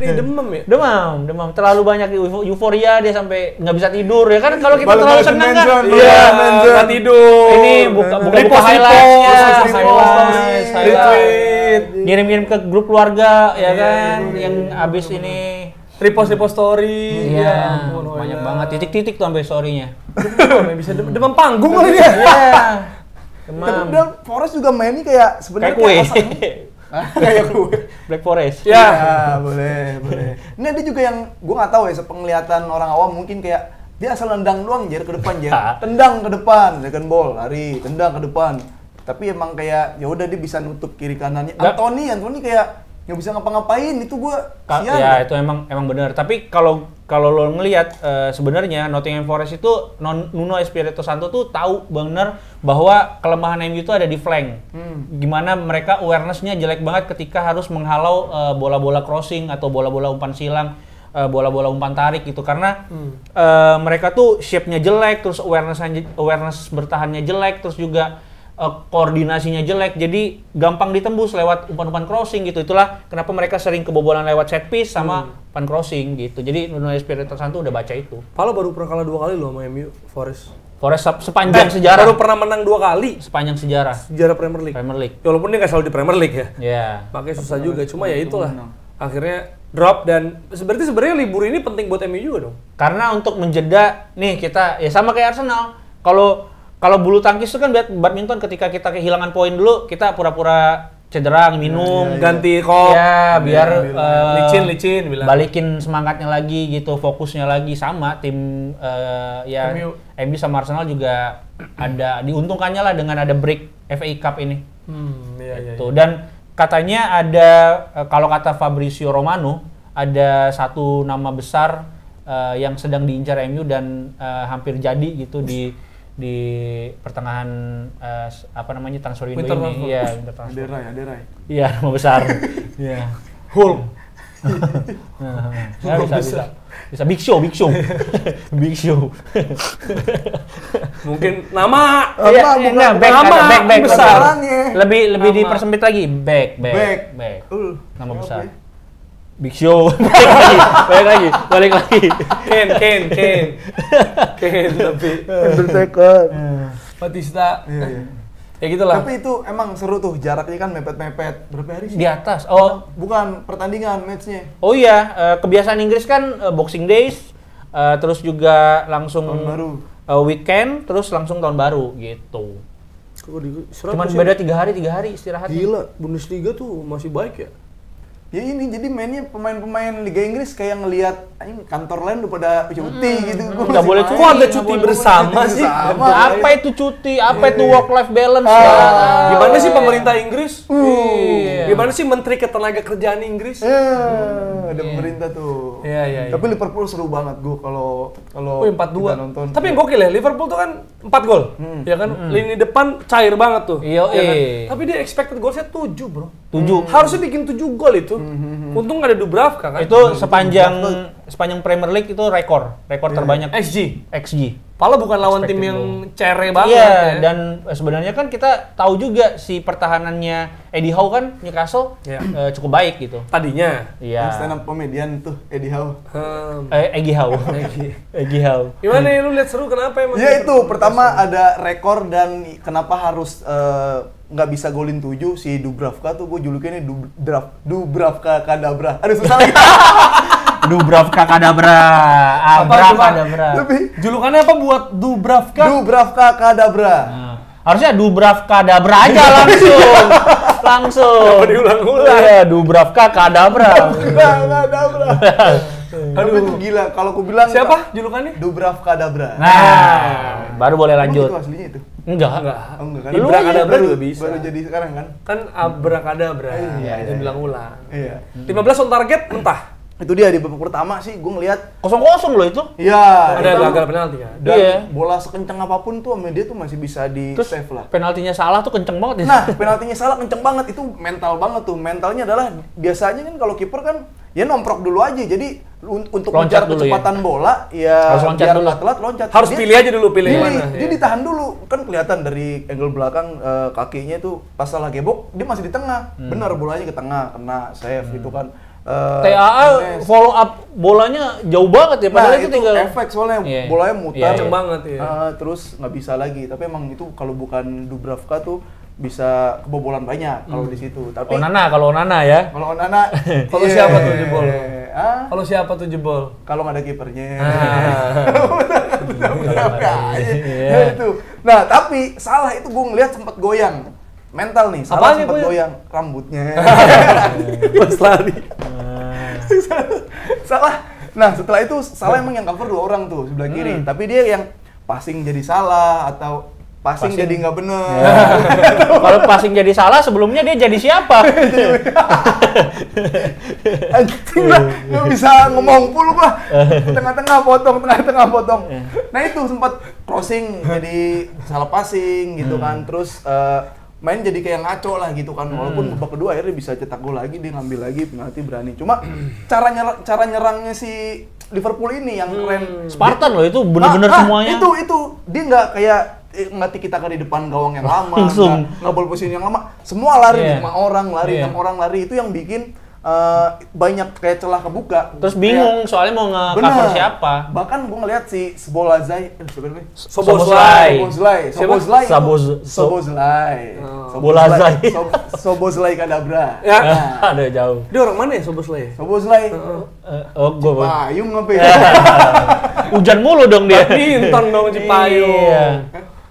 Dia demam ya? demam. Terlalu banyak euforia, dia sampai nggak bisa tidur ya kan, kalau kita Balik terlalu balik senang kan. mention, Iya, mention. nggak tidur. Ini buka Repost, highlight, repost, retweet. ngirim-ngirim ke grup keluarga ya kan, yang abis ini. Repost story. Iya, Ya ampun, banyak Hoya. banget titik-titik tuh sampai story-nya. Demam, bisa demam panggung kali dia. Iya. Tapi Demam. dia Forest juga mainnya kayak sebenarnya Kayak kue. asal- kayak kue. Black Forest. Ya. Boleh. Ini dia juga yang gue nggak tahu ya, sepenglihatan orang awam mungkin kayak dia asal nendang doang Jer ke depan Jer. Tendang ke depan, second ball, lari, tendang ke depan. Tapi emang kayak ya udah dia bisa nutup kiri kanannya. Nggak. Anthony kayak nggak bisa ngapa-ngapain, itu gue sian. Ya itu emang benar. Tapi kalau lo ngelihat sebenarnya Nottingham Forest itu Nuno Espirito Santo tuh tahu bener bahwa kelemahan MU itu ada di flank. Gimana mereka awareness-nya jelek banget ketika harus menghalau bola-bola crossing atau bola-bola umpan silang, bola-bola umpan tarik gitu, karena mereka tuh shape-nya jelek, terus awareness bertahannya jelek, terus juga koordinasinya jelek, jadi gampang ditembus lewat umpan-umpan crossing gitu. Itulah kenapa mereka sering kebobolan lewat set piece sama umpan crossing gitu. Jadi Nuno Espirito Santo udah baca itu. Pala baru pernah kalah 2 kali loh sama MU Forest. Forest sepanjang sejarah. Baru pernah menang 2 kali Sepanjang sejarah sejarah Premier League. Premier League. Ya, walaupun dia nggak selalu di Premier League ya. Ya. Makanya susah juga. Cuma ya itulah. Akhirnya drop, dan sebenarnya libur ini penting buat MU juga dong. Karena untuk menjeda nih kita ya sama kayak Arsenal. Kalau bulu tangkis itu kan badminton, ketika kita kehilangan poin dulu, kita pura-pura cedera, minum, Ganti kok. ya biar licin bilang. balikin semangatnya lagi gitu, fokusnya lagi. Sama tim ya MU sama Arsenal juga ada diuntungkannya lah dengan ada break FA Cup ini. Iya. Tuh. Dan katanya ada kalau kata Fabrizio Romano ada satu nama besar yang sedang diincar MU dan hampir jadi gitu di pertengahan transfer window ini. Iya, winter transfer. Aderai. Iya, nama besar. Iya. Hulk. Bisa Big Show. Big Show. Mungkin nama. Bukan back besar. Lebih Nama. dipersempit lagi. Back. Nama besar. Big Show. Balik lagi. Kane tapi Undertaker. Batista. Iya. Ya gitulah. Tapi itu emang seru tuh, jaraknya kan mepet-mepet. Berapa hari sih? Di atas. Oh, Bukan pertandingan, match-nya. oh iya, kebiasaan Inggris kan Boxing Days, terus juga langsung Tahun baru. Weekend, terus langsung tahun baru gitu. Cuman beda 3 hari istirahatnya. Gila, Bundesliga tuh masih baik ya. Ya ini jadi mainnya pemain-pemain Liga Inggris kayak ngelihat kantor lain udah pada cuti gitu. Gua Nggak masih boleh main. cuti. Kok ada cuti bersama sih? Bersama. Apa itu cuti? Apa itu work life balance? Gimana sih pemerintah Inggris? Iya. Gimana sih Menteri Ketenagakerjaan Inggris? Ada pemerintah tuh. Iya. Tapi Liverpool seru banget gua kalau Oh, 4-2. kita nonton. Tapi yang gokil ya, Liverpool tuh kan 4 gol. Ya kan? Lini depan cair banget tuh. Iya, Ya kan? iya. Tapi dia expected goalnya 7, Bro. 7. Harusnya bikin 7 gol itu. Untung nggak ada Dubravka kan. Itu sepanjang Premier League itu rekor terbanyak XG. Padahal bukan lawan tim Expected yang cere banget Iya, ya. dan sebenarnya kan kita tahu juga si pertahanannya Eddie Howe kan Newcastle Iya. cukup baik gitu. Tadinya. Yang stand Iya. up comedian tuh Eddie Howe. Eddie Howe. Eddie Howe. Gimana ya lu lihat seru kenapa emang? Ya itu pertama ada rekor dan kenapa harus nggak bisa golin 7 si Dubravka tuh, gue julukannya Dubravka Kadabra. Aduh susah lagi. Dubravka Kadabra. Abrakadabra. Julukannya apa buat Dubravka? Dubravka Kadabra. Nah, harusnya Dubravka Kadabra aja langsung. Apa diulang-ulang? Iya, Dubravka Kadabra. Kadabra. Aduh itu gila kalau aku bilang Siapa julukannya? Dubravka Kadabra. Nah, baru boleh Emang lanjut. itu aslinya itu? Enggak. Oh enggak kan? Ibrakadabra Baru- juga bisa. Baru jadi sekarang kan? Kan abrakadabra. Iya, Itu bilang-ulang. Iya. 15 on target mentah. Itu dia di babak pertama sih gue ngelihat 0-0 loh itu. iya Ada itu- gagal penalti kan. dan Iya. bola sekencang apapun tuh sama dia tuh masih bisa di Terus save lah. penaltinya salah tuh kenceng banget ya. Nah, penaltinya salah kenceng banget, itu mental banget tuh. Mentalnya adalah biasanya kan kalau kiper kan ya nomprok dulu aja. Jadi untuk Loncat mengejar dulu kecepatan bola ya Harus loncat biar dulu. nggak telat loncat. Harus pilih aja dulu, pilih yang mana. Dia Iya. ditahan dulu. Kan kelihatan dari angle belakang kakinya tuh pas salah gebok dia masih di tengah. Benar bolanya ke tengah, kena save gitu kan. TAA Ines. follow up bolanya jauh banget ya, Nah, padahal itu itu tinggal efek soalnya Iya. bolanya mutar. Iya, Kenceng banget ya. Terus nggak bisa lagi. Tapi emang itu kalau bukan Dubravka tuh bisa kebobolan banyak kalau di situ. Tapi kalau Onana ya. kalau Onana, Kalau iya. siapa tuh jebol? Kalau siapa tuh jebol? kalau nggak ada kipernya. Iya. Ya itu. Nah, tapi salah itu gue ngeliat sempat goyang. Mental nih, salah Apanya sempat goyang? goyang rambutnya. Pas lari. Salah. Nah, setelah itu salah emang yang cover 2 orang tuh sebelah kiri. Tapi dia yang passing jadi salah atau passing jadi nggak bener. Kalau passing jadi salah, sebelumnya dia jadi siapa? Anjing lah, nggak bisa ngomong full gua. Tengah-tengah potong. Nah itu sempat crossing jadi salah passing gitu kan. Terus main jadi kayak ngaco lah gitu kan. Walaupun babak kedua akhirnya bisa cetak gol lagi, dia ngambil lagi penalti berani. Cuma cara nyerangnya si Liverpool ini yang keren. Spartan loh itu bener-bener semuanya. Itu dia nggak kayak nggak kita di depan gawang yang lama, Langsung. nggak ball position yang lama, semua lari, Iya. 5 orang lari, Iya. 6 orang lari, itu yang bikin banyak kayak celah kebuka. Terus bingung soalnya mau nge-cover Bener. siapa. Bahkan gue ngeliat si Szoboszlai, Soboslai. Szoboszlai Kadabra. Ya. Ada jauh. Dia orang mana ya Soboslai? Szoboszlai. Gue Payung apa ya? hujan mulu dong dia. Badminton dong Cipayung. Iya.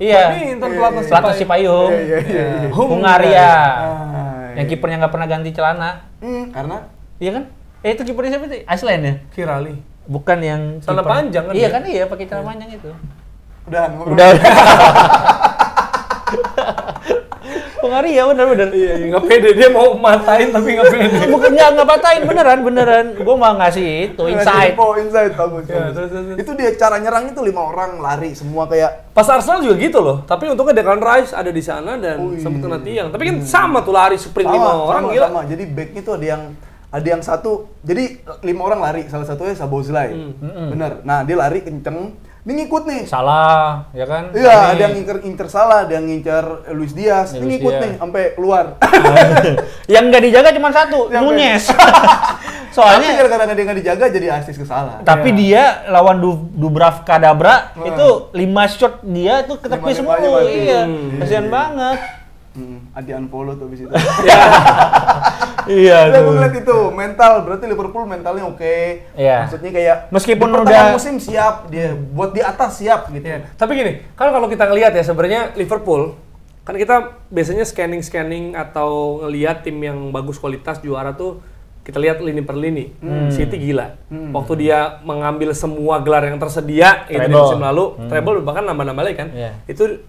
Iya. Badminton pelatnas Pelatnas Cipayung. Iya. Hungaria. Ah, Yang kipernya nggak pernah ganti celana. karena Iya kan? Itu kipernya siapa sih? Iceland ya? Kirali. Bukan yang Celana kiper. panjang kan Iya dia? kan, iya pakai celana panjang itu. udah. Udah. Pengaruh ya bener-bener. Iya, nggak pede dia mau matain tapi nggak pede. Bukan nggak patahin beneran. Gue mau ngasih itu insight. Insight bagus. Ya, bagus. terus. Itu dia cara nyerang itu 5 orang lari semua kayak Pas Arsenal juga gitu loh, tapi untungnya Declan Rice ada di sana dan sempat kena tiang. Tapi kan sama tuh lari sprint 5 orang gila. sama. Jadi backnya tuh ada yang satu, jadi 5 orang lari, salah satunya Szoboszlai. Bener. Nah dia lari kenceng. Ini ngikut nih. Salah, ya kan? Iya, ada yang ngincer Salah, ada yang ngincer Luis Diaz. Ini ngikut nih sampai keluar. Yang nggak dijaga cuma satu, Nunez. Tapi Soalnya gara-gara dia nggak dijaga jadi asis ke Salah. tapi dia lawan Dubravka Dabra itu 5 shot dia tuh ketepis semua. Lima-limanya mati. Iya, kasihan banget. Adi unfollow tuh abis itu. Iya Udah gue ngeliat itu, mental, berarti Liverpool mentalnya oke. Iya. Maksudnya kayak Meskipun di pertengahan udah- musim siap, dia buat di atas siap gitu. Iya. Tapi gini, kalau kita ngelihat ya sebenarnya Liverpool kan kita biasanya scanning atau ngelihat tim yang bagus kualitas juara tuh kita lihat lini per lini. City gila. Waktu dia mengambil semua gelar yang tersedia itu di Treble. musim lalu, treble bahkan nambah-nambah lagi kan. Iya.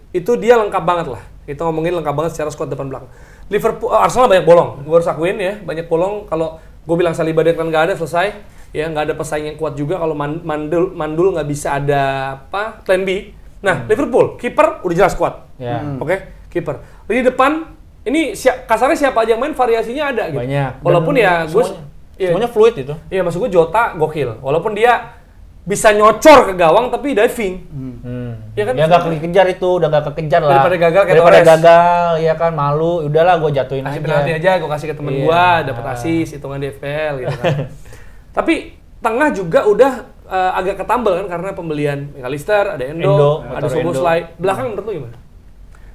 Itu dia lengkap banget lah. Kita ngomongin lengkap banget secara squad depan belakang. Liverpool, Arsenal banyak bolong. Gue harus akuin ya, banyak bolong. Kalau gue bilang Saliba Declan nggak ada selesai, ya nggak ada pesaing yang kuat juga. Kalau Mandul nggak bisa ada plan B. Nah Liverpool, kiper udah jelas kuat. Ya. Oke, kiper. Di depan ini kasarnya siapa aja yang main variasinya ada gitu. Banyak. Walaupun Dan ya gue semuanya fluid itu. iya maksud gue Jota gokil. Walaupun dia bisa nyocor ke gawang tapi diving. Ya kan? Dia nggak kekejar itu, udah nggak kekejar lah. Daripada gagal kayak Daripada Torres. gagal, ya kan malu. Udahlah, gue jatuhin Kasih aja. penalti aja, gue kasih ke temen Iya. gue, dapat assist, hitungan di FPL gitu kan. Tapi tengah juga udah agak ketambal kan karena pembelian McAllister, ada Endo, ada motor Szoboszlai. Belakang menurut lu gimana?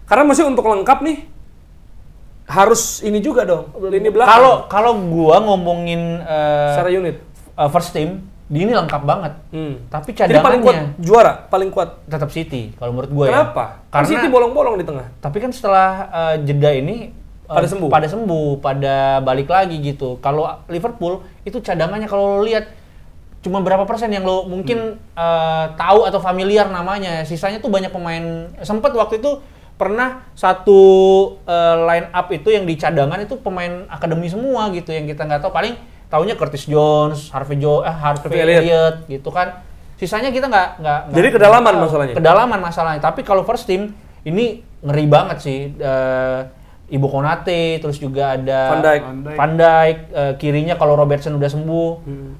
Karena masih untuk lengkap nih harus ini juga dong, lini belakang. Kalau gua ngomongin Secara unit. first team, ini lengkap banget. Tapi Jadi paling kuat cadangannya juara, paling kuat. tetap City kalau menurut gua ya. Kenapa? Karena City bolong-bolong di tengah. tapi kan setelah jeda ini Pada sembuh. pada balik lagi gitu. Kalau Liverpool itu cadangannya kalau lo lihat cuma berapa persen yang lo mungkin tahu atau familiar namanya. Sisanya tuh banyak pemain. Sempet waktu itu pernah satu line up itu yang di cadangan itu pemain akademi semua gitu yang kita nggak tahu, paling taunya Curtis Jones, Harvey Elliott gitu kan. Sisanya kita nggak Jadi kedalaman tahu. masalahnya? Kedalaman masalahnya. Tapi kalau first team ini ngeri banget sih. Ibu Konate, terus juga ada Van Dijk, kirinya kalau Robertson udah sembuh,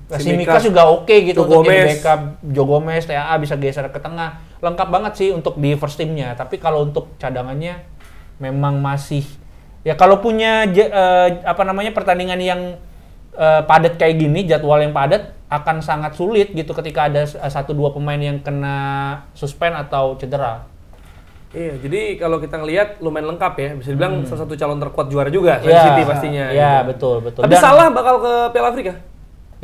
Tsimikas juga oke gitu untuk jadi backup. Joe Gomez, TAA bisa geser ke tengah, lengkap banget sih untuk di first teamnya. Tapi kalau untuk cadangannya memang masih ya kalau punya pertandingan yang padat kayak gini, jadwal yang padat akan sangat sulit gitu ketika ada 1-2 pemain yang kena suspend atau cedera. Iya, jadi kalau kita ngelihat lumayan lengkap ya, bisa dibilang salah satu calon terkuat juara juga, City pastinya. Iya, gitu. betul. Tapi Salah bakal ke Piala Afrika.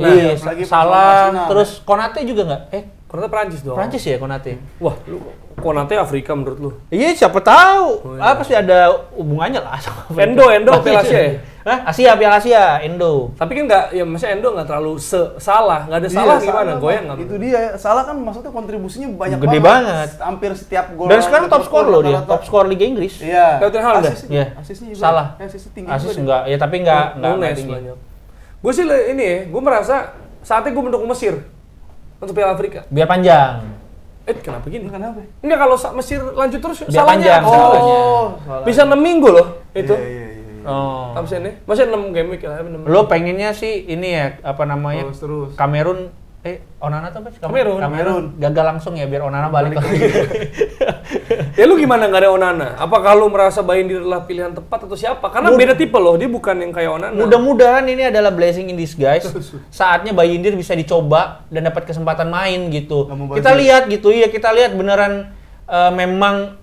Iya, apalagi Salah, Arsenal. terus Konate juga nggak? Konate Prancis dong. Prancis ya Konate? Wah, lu Konate Afrika menurut lu? Iya, siapa tahu. Apa sih ada hubungannya lah sama Endo Piala Asia ya? Hah? Piala Asia, Endo. Tapi kan nggak, ya maksudnya Endo nggak terlalu Salah, nggak ada Salah gimana? Goyang nggak? Itu dia, Salah kan maksudnya kontribusinya banyak Gede banget. Hampir setiap gol. Dan sekarang top skor loh dia, top skor Liga Inggris. Iya. Kelihatan hal dah. Iya. Asisnya juga. Salah. Asisnya tinggi Asis juga dia. enggak, ya tapi enggak Nunes tinggi. banyak. Gue sih ini ya, gue merasa saatnya gue mendukung Mesir untuk Piala Afrika. Biar panjang. Kenapa gini? Kenapa? Enggak, kalau Mesir lanjut terus Biar salahnya panjang. apa? Oh, salah. Bisa 6 minggu loh itu. Iya. Oh. Absennya. Masih 6 game week lah. 6 Lo pengennya sih ini ya, apa namanya? Terus. Kamerun Onana tuh apa? Kamerun. Gagal langsung ya biar Onana balik lagi. Ya lu gimana nggak ada Onana? Apakah lu merasa Bayindir adalah pilihan tepat atau siapa? Karena beda tipe loh, dia bukan yang kayak Onana. Mudah-mudahan ini adalah blessing in disguise. Saatnya Bayindir bisa dicoba dan dapat kesempatan main gitu. Kita lihat gitu, ya kita lihat beneran memang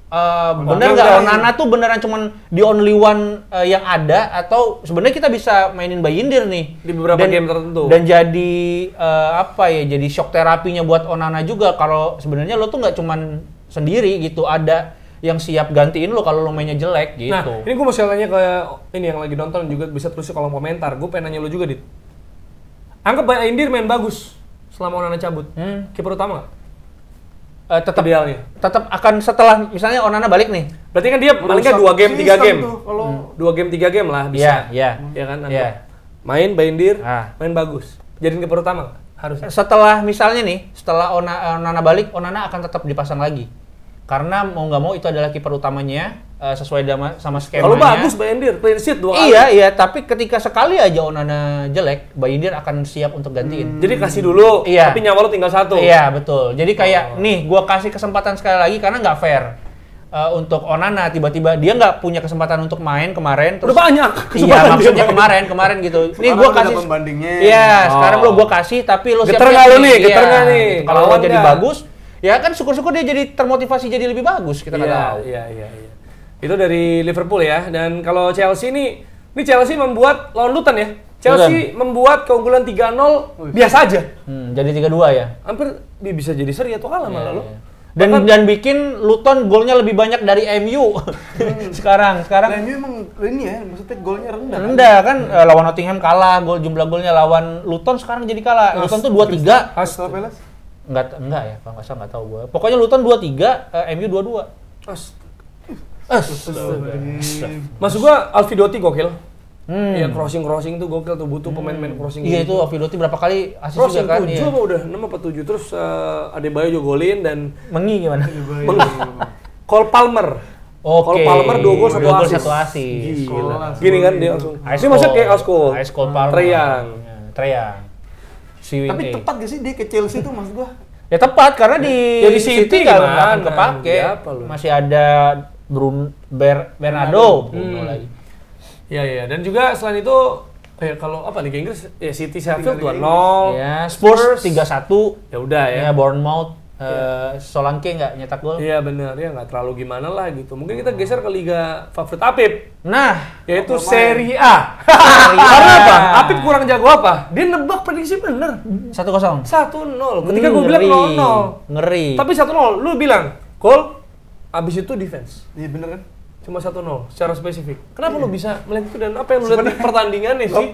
bener nggak Onana tuh beneran cuman the only one yang ada atau sebenarnya kita bisa mainin Bayindir nih Di beberapa game tertentu. dan jadi jadi shock terapinya buat Onana juga kalau sebenarnya lo tuh nggak cuman sendiri gitu, ada yang siap gantiin lo kalau lo mainnya jelek gitu. Nah, ini gue mau nanya ke ini yang lagi nonton juga bisa terus di kolom komentar. Gue pengen nanya lu juga, Dit. Anggap Bayindir main bagus selama Onana cabut. Kiper utama nggak? Tetap Idealnya. tetap akan setelah misalnya Onana balik nih, Berarti kan dia paling nggak 2 game, 3 game. Kalau 2 game, 3 game lah bisa. Iya. Ya kan? Iya. Main Bayindir, Ah. main bagus. Jadiin kiper utama nggak? Harusnya. Setelah misalnya nih, setelah Onana balik, Onana akan tetap dipasang lagi. Karena mau nggak mau itu adalah kiper utamanya sesuai sama skemanya. Kalau bagus Bayindir, clean sheet 2 kali. Iya, tapi ketika sekali aja Onana jelek, Bayindir akan siap untuk gantiin. Jadi kasih dulu, Iya. tapi nyawa lu tinggal 1. Iya, betul. Jadi kayak nih, gua kasih kesempatan sekali lagi karena nggak fair. Untuk Onana tiba-tiba dia nggak punya kesempatan untuk main kemarin. Udah banyak. Iya, maksudnya kemarin gitu. Nih gua kasih pembandingnya. Iya, sekarang gua kasih tapi lo Geter nggak lu nih? Geter nggak nih? Kalau Lawan jadi nggak? bagus, ya kan syukur-syukur dia jadi termotivasi jadi lebih bagus, kita nggak tahu. Iya. Itu dari Liverpool ya. Dan kalau Chelsea ini Chelsea membuat lawan Luton ya. Chelsea membuat keunggulan 3-0 biasa aja. Jadi 3-2 ya. Hampir dia bisa jadi seri atau kalah malah lo. Dan bikin Luton golnya lebih banyak dari MU. sekarang MU emang ini ya, maksudnya golnya rendah. rendah kan lawan Nottingham kalah, jumlah golnya lawan Luton sekarang jadi kalah. Luton tuh 2-3. Crystal Palace? Enggak ya, kalau nggak salah nggak tahu gue. Pokoknya Luton 2-3, MU 2-2. Maksud gua Alvidotti gokil. Iya, crossing tuh gokil tuh, butuh pemain-pemain crossing. Iya gitu. itu Alvidotti berapa kali asis Crossing juga kan? 7 apa udah? 6 apa 7. Terus Adebayo juga golin dan Mengi gimana? Cole Palmer. Oke. Cole Palmer 2 gol 1 2 gol, assist. 1 assist. Gila. Gini kan dia langsung. Ini maksudnya kayak Cole. Ice Cole Palmer. Treyang. Tapi tepat gak sih dia ke Chelsea tuh maksud gua? Ya tepat karena di Ya di City nggak gimana? akan kepake. Ya apa lu? Masih ada Bernardo lagi. Iya. Dan juga selain itu kalau apa Liga Inggris ya City Sheffield 2-0. Ya, Spurs 3-1. Ya udah ya. Ya, Bournemouth Solanke nggak nyetak gol. Iya benar ya, nggak terlalu gimana lah gitu. Mungkin kita geser ke liga favorit Apip, Nah, yaitu Serie A. Karena apa? Apip kurang jago apa? Dia nebak prediksi bener. 1-0. 1-0. Ketika gue bilang 0-0. Ngeri. Tapi 1-0, lu bilang gol, abis itu defense. Iya bener kan? Cuma 1-0 secara spesifik. Kenapa lu bisa melihat itu dan apa yang lu lihat di pertandingannya sih?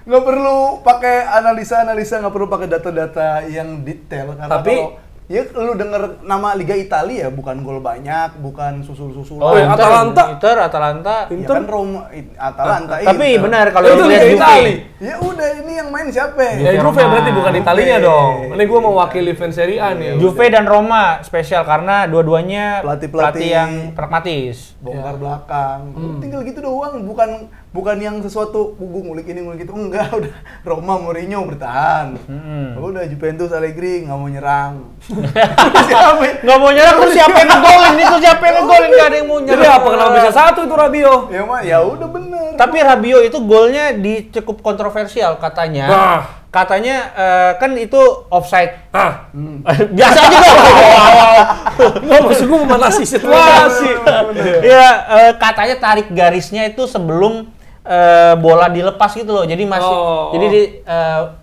Nggak perlu pakai analisa, nggak perlu pakai data-data yang detail karena Tapi kalau ya lu denger nama Liga Italia bukan gol banyak, bukan susul-susulan. Oh, ya, Atalanta. Ya kan Roma, Atalanta. Tapi Inter. benar kalau Itu lihat Liga Juve. Itali. Ya udah ini yang main siapa? Ya Juve berarti bukan Italinya dong. Ini gue mewakili fans Serie A nih. Juve dan Roma spesial karena dua-duanya Pelatih-pelatih yang pragmatis. Bongkar belakang. Tinggal gitu doang, bukan yang sesuatu ngulik ini ngulik itu, enggak. Udah Roma Mourinho bertahan. Udah Juventus Allegri nggak mau nyerang. Siapa? Nggak mau nyerang, terus siapa yang ngegolin? Itu siapa yang ngegolin? Nggak ada yang mau nyerang. Jadi apa kenapa bisa 1 itu Rabiot? Ya udah bener. Tapi Rabiot itu golnya cukup kontroversial katanya. Nah. Katanya kan itu offside. Biasa aja dong. Nggak, maksud gue memanasi situasi. Ya katanya tarik garisnya itu sebelum bola dilepas gitu loh. Jadi masih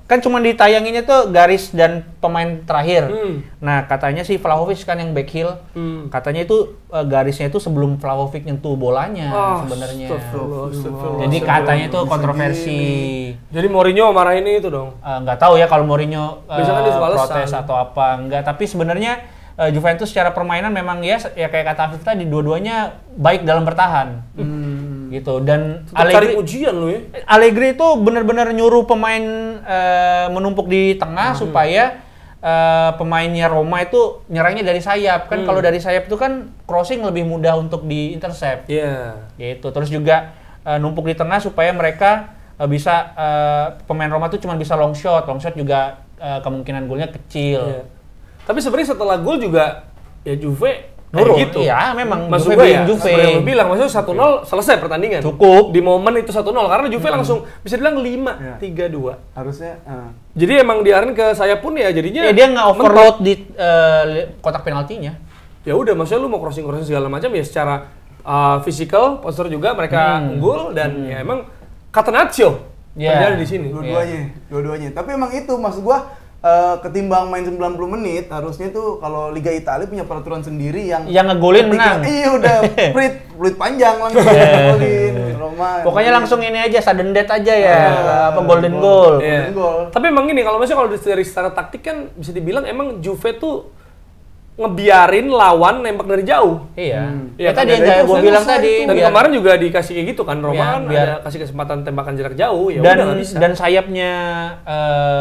kan cuma ditayanginnya tuh garis dan pemain terakhir. Nah, katanya si Vlahovic kan yang back heel. Katanya itu garisnya itu sebelum Vlahovic nyentuh bolanya sebenarnya. Jadi katanya itu kontroversi. Jadi Mourinho marah ini itu dong. Nggak tahu ya kalau Mourinho Biasanya dia suka alasan. protes atau apa enggak, tapi sebenarnya Juventus secara permainan memang ya kayak kata Afif tadi dua-duanya baik dalam bertahan. Gitu. Dan Cari ujian lu ya. Allegri itu benar-benar nyuruh pemain menumpuk di tengah supaya pemainnya Roma itu nyerangnya dari sayap. Kan kalau dari sayap itu kan crossing lebih mudah untuk di-intercept. Iya. Gitu. Terus juga numpuk di tengah supaya mereka bisa pemain Roma tuh cuma bisa long shot. Long shot juga kemungkinan golnya kecil. Iya. Tapi sebenarnya setelah gol juga ya Juve Nurun. gitu. Iya, memang Maksud Juve gue ya, Juve. seperti yang lu bilang, maksudnya 1-0 selesai pertandingan. Cukup. Di momen itu 1-0 karena Juve langsung bisa bilang 5-3-2. Harusnya Jadi emang diarahin ke saya pun ya jadinya Ya dia nggak overload di kotak penaltinya. Ya udah, maksudnya lu mau crossing segala macam ya secara physical, postur juga mereka unggul dan ya emang Catenaccio terjadi di sini. Dua-duanya. Tapi emang itu maksud gua ketimbang main 90 menit harusnya tuh kalau Liga Italia punya peraturan sendiri yang ngegolin menang. Iya udah peluit panjang langsung ngegolin Roma. Pokoknya langsung ini aja sudden death aja ya. Golden goal. Iya. Tapi emang gini, kalau misalnya kalau dari secara taktik kan bisa dibilang emang Juve tuh ngebiarin lawan nembak dari jauh. Iya. Iya, Tadi kan, yang kayak itu gue bilang susah tadi. itu. Dan biar- kemarin juga dikasih kayak gitu kan, Roma Iya, kan biar- ada kasih kesempatan tembakan jarak jauh, ya dan udah nggak bisa. dan sayapnya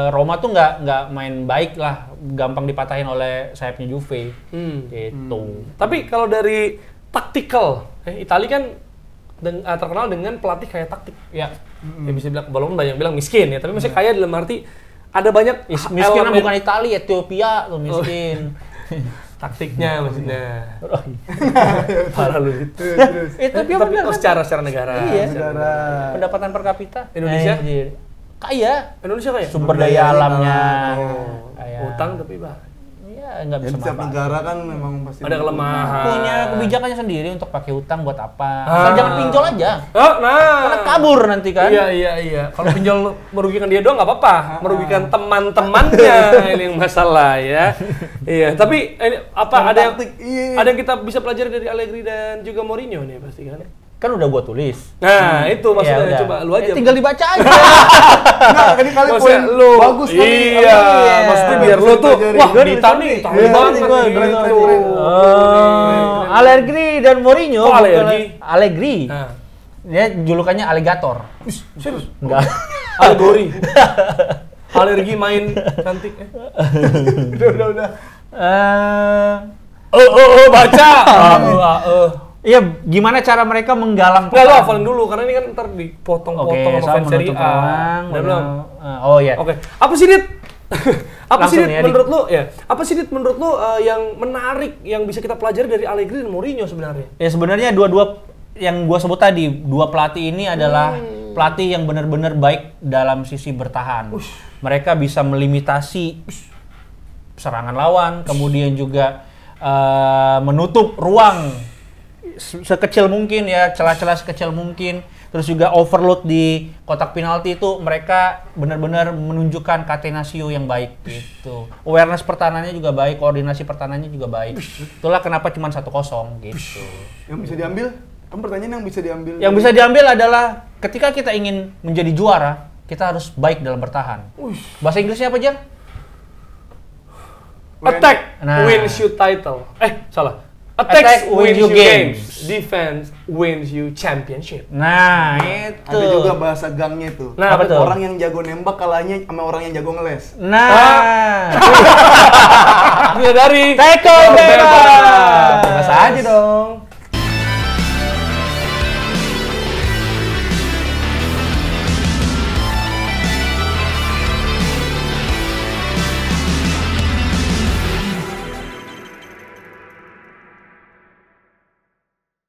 Roma tuh nggak main baik lah, gampang dipatahin oleh sayapnya Juve. Gitu. Tapi kalau dari taktikal, Italia kan terkenal dengan pelatih kayak taktik. Ya. Ya bisa bilang, walaupun banyak bilang miskin ya, tapi maksudnya kaya dalam arti ada banyak Miskin elemen bukan Italia, Ethiopia tuh miskin. taktiknya maksudnya. Parah lu itu. Ethiopia Tapi bener kan? secara negara. Iya. Negara. Pendapatan per kapita Indonesia? kaya, Indonesia kaya? sumber daya alamnya. Oh. Kaya. Utang tapi bah. Ya nggak Ya, bisa setiap manfaat. negara kan memang pasti Ada kelemahan. Punya kebijakannya sendiri untuk pakai utang buat apa. Ah. Asal jangan pinjol aja. Oh, nah. Karena kabur nanti kan. Iya. Kalau pinjol merugikan dia doang nggak apa-apa, merugikan teman-temannya ini yang masalah ya. Iya, tapi ini apa Yang ada yang taktik, iya. ada yang kita bisa pelajari dari Allegri dan juga Mourinho nih pasti kan. Kan udah gua tulis. Nah, itu maksudnya Ya udah. coba lu aja. Tinggal dibaca aja. Nah, ini kali Maksudnya poin lu bagus kali. Iya, maksudnya biar lu tuh Pelajari. wah Gua Dita nih tahu Iya, banget gua gitu. keren. Allegri dan Mourinho. Oh, bukan Allegri. Allegri. Nah, Dia julukannya alligator. serius. Enggak. Alegori. Alergi main cantik. Udah. Baca. Iya, gimana cara mereka menggalang Nggak, lo hafalin dulu, karena ini kan ntar dipotong-potong sama saya fans Serie menutup A. ruang. Udah belum? Oh iya. Oke. Apa sih, Dit? Apa sih, Langsung Dit, ya, Dit. menurut lo? Ya. Apa sih, Dit, menurut lo yang menarik, yang bisa kita pelajari dari Allegri dan Mourinho sebenarnya? Ya sebenarnya dua-dua yang gua sebut tadi, dua pelatih ini adalah pelatih yang benar-benar baik dalam sisi bertahan. Mereka bisa melimitasi serangan lawan, kemudian juga menutup ruang sekecil mungkin ya, celah-celah sekecil mungkin. Terus juga overload di kotak penalti itu mereka benar-benar menunjukkan catenaccio yang baik gitu. Awareness pertahanannya juga baik, koordinasi pertahanannya juga baik. Itulah kenapa cuma 1-0 gitu. Yang bisa diambil? Kan pertanyaan yang bisa diambil. Yang bisa diambil adalah ketika kita ingin menjadi juara, kita harus baik dalam bertahan. Bahasa Inggrisnya apa, Jar? Attack Nah. wins you title. Salah. Attack wins you games. Defense wins you championship. Nah, itu. Ada juga bahasa gangnya tuh. Nah, apa tuh? Orang yang jago nembak kalahnya sama orang yang jago ngeles. Nah. Dari Tackle bebas. Bahasa aja dong.